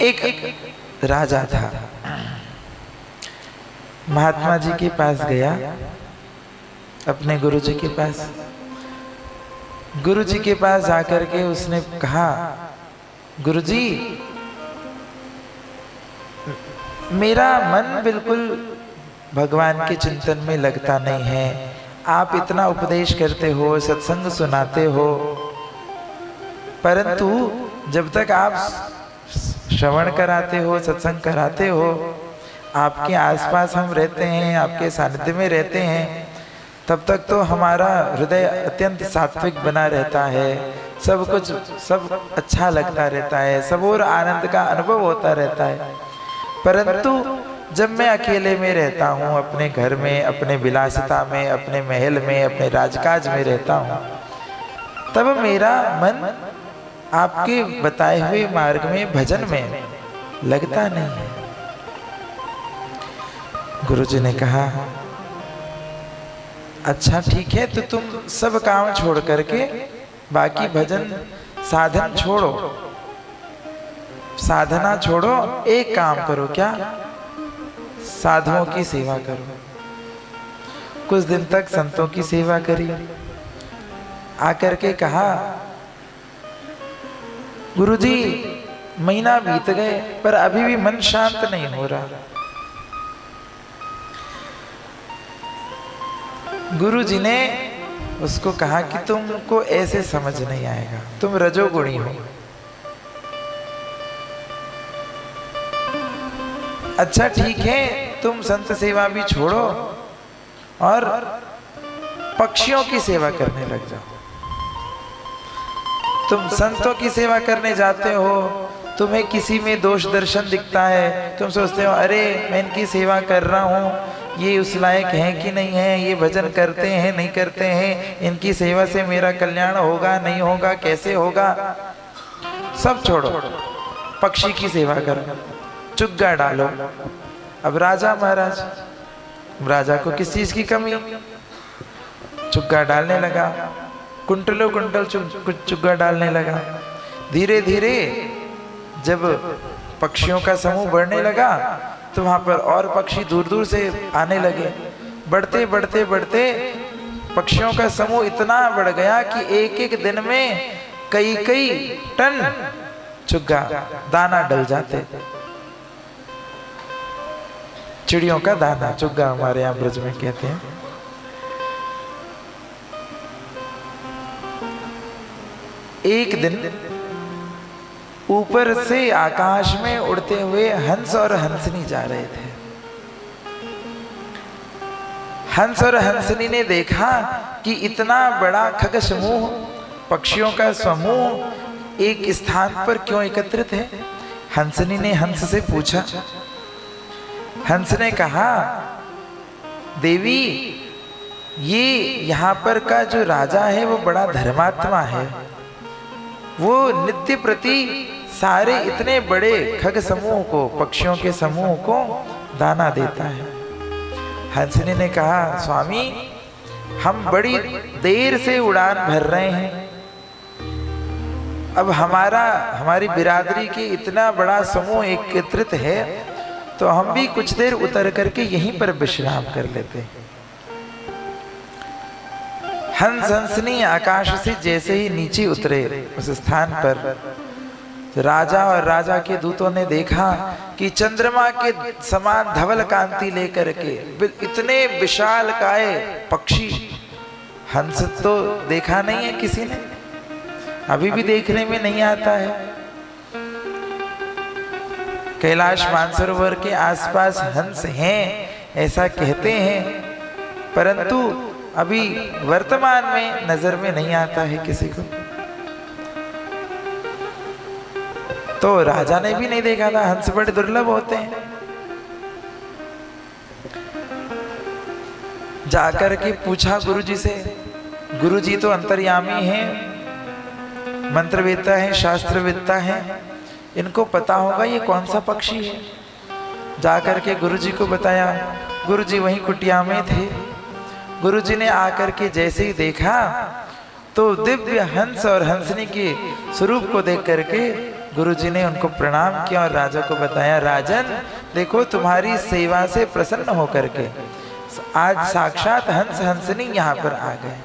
एक राजा था, महात्मा जी के पास गया, अपने गुरु जी के पास। गुरु जी के पास जाकर के उसने कहा, गुरु जी मेरा मन बिल्कुल भगवान के चिंतन में लगता नहीं है। आप इतना उपदेश करते हो, सत्संग सुनाते हो, परंतु जब तक आप श्रवण कराते हो, सत्संग कराते हो, आपके आसपास हम रहते हैं, आपके सानिध्य में रहते हैं, तब तक तो हमारा हृदय अत्यंत सात्विक बना रहता है, सब कुछ सब अच्छा लगता रहता है, सब और आनंद का अनुभव होता रहता है। परंतु जब मैं अकेले में रहता हूँ, अपने घर में, अपने विलासिता में, अपने महल में, अपने राजकाज में रहता हूँ, तब मेरा मन आपके बताए हुए मार्ग में, भजन में लगता नहीं है। गुरुजी ने कहा, अच्छा ठीक है, तो तुम सब काम छोड़ करके बाकी भजन साधन छोड़ो, साधना छोड़ो, एक काम करो, क्या? साधुओं की सेवा करो। कुछ दिन तक संतों की सेवा करी, आकर के कहा, गुरुजी महीना बीत गए पर अभी भी मन शांत नहीं हो रहा। गुरुजी ने उसको कहा कि तुमको ऐसे समझ नहीं आएगा, तुम रजोगुणी हो। अच्छा ठीक है, तुम संत सेवा भी छोड़ो और पक्षियों की सेवा करने लग जाओ। तुम संतों की सेवा करने जाते हो, तुम्हें किसी में दोष दर्शन दिखता है, तुम सोचते हो अरे मैं इनकी सेवा कर रहा हूँ, ये उस लायक हैं कि नहीं है, ये भजन करते हैं नहीं करते हैं, इनकी सेवा से मेरा कल्याण होगा नहीं होगा, कैसे होगा। सब छोड़ो, पक्षी की सेवा करो, चुग्गा डालो। अब राजा महाराज, राजा को किस चीज की कमी, चुग्गा डालने लगा, कुंटलों कुंटल चुग्गा डालने लगा। धीरे धीरे जब पक्षियों का समूह बढ़ने लगा तो वहां पर और पक्षी दूर दूर से आने लगे। बढ़ते बढ़ते बढ़ते पक्षियों का समूह इतना बढ़ गया कि एक एक दिन में कई कई टन चुग्गा दाना डल जाते। चिड़ियों का दाना, चुग्गा हमारे यहाँ ब्रज में कहते हैं। एक दिन ऊपर से आकाश में उड़ते हुए हंस और हंसनी जा रहे थे। हंस और हंसनी ने देखा कि इतना बड़ा खग समूह, पक्षियों का समूह एक स्थान पर क्यों एकत्रित है। हंसनी ने हंस से पूछा, हंस ने कहा, देवी ये यहाँ पर का जो राजा है वो बड़ा धर्मात्मा है, वो नित्य प्रति सारे इतने बड़े खग समूह को, पक्षियों के समूह को दाना देता है। हंसनी ने कहा, स्वामी हम बड़ी देर से उड़ान भर रहे हैं, अब हमारी बिरादरी के इतना बड़ा समूह एकत्रित है तो हम भी कुछ देर उतर करके यहीं पर विश्राम कर लेते हैं। हंस हंसनी आकाश से जैसे ही नीचे उतरे उस स्थान पर, राजा और राजा के दूतों ने देखा कि चंद्रमा के समान धवल कांति लेकर के इतने विशाल काय पक्षी, हंस तो देखा नहीं है किसी ने, अभी भी देखने में नहीं आता है। कैलाश मानसरोवर के आसपास हंस हैं ऐसा कहते हैं, परंतु अभी वर्तमान में नजर में नहीं आता है किसी को। तो राजा ने भी नहीं देखा था, हंस बड़े दुर्लभ होते हैं। जाकर के पूछा गुरुजी से, गुरुजी तो अंतर्यामी हैं, मंत्रवेत्ता हैं, शास्त्रवेत्ता हैं, इनको पता होगा ये कौन सा पक्षी है। जाकर के गुरुजी को बताया, गुरुजी वहीं कुटिया में थे। गुरुजी ने आकर के जैसे ही देखा तो दिव्य हंस और हंसनी के स्वरूप को देख करके गुरुजी ने उनको प्रणाम किया और राजा को बताया, राजन देखो तुम्हारी सेवा से प्रसन्न होकर के आज साक्षात हंस हंसनी यहाँ पर आ गए।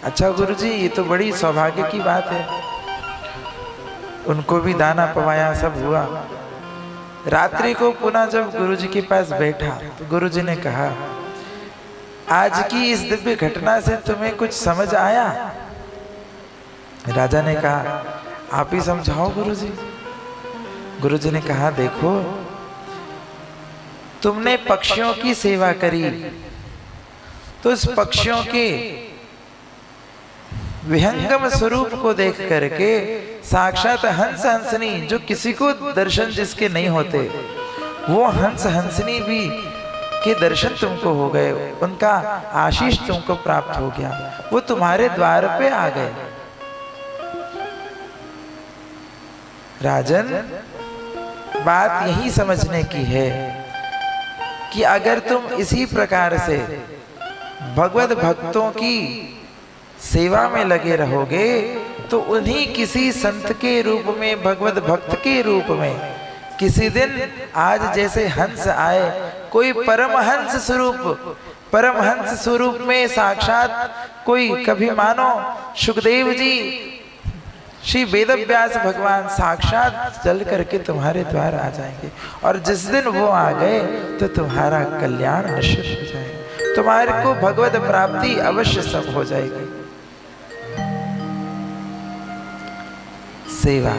अच्छा गुरुजी, ये तो बड़ी सौभाग्य की बात है। उनको भी दाना पवाया, सब हुआ। रात्रि को पुनः जब गुरुजी के पास बैठा तो गुरुजी ने कहा, आज की इस दिव्य घटना से तुम्हें कुछ समझ आया? राजा ने कहा, आप ही समझाओ गुरुजी। गुरुजी ने कहा, देखो तुमने पक्षियों की सेवा करी तो उस पक्षियों के विहंगम स्वरूप को देख करके साक्षात हंस हंसनी, जो किसी को दर्शन जिसके नहीं होते, वो हंस हंसनी भी के दर्शन तुमको हो गए, उनका आशीष तुमको प्राप्त हो गया, वो तुम्हारे द्वार पे आ गए। राजन, बात यही समझने की है कि अगर तुम इसी प्रकार से भगवत भक्तों की सेवा में लगे रहोगे तो उन्हीं किसी संत के रूप में, भगवत भक्त के रूप में किसी दिन, आज जैसे हंस आए, कोई परमहंस स्वरूप में साक्षात कोई, कभी मानो सुखदेव जी, श्री वेदव्यास भगवान साक्षात चल करके तुम्हारे द्वार आ जाएंगे। और जिस दिन वो आ गए तो तुम्हारा कल्याण निश्चित हो जाएगा, तुम्हारे को भगवत प्राप्ति अवश्य सब हो जाएगी। सेवा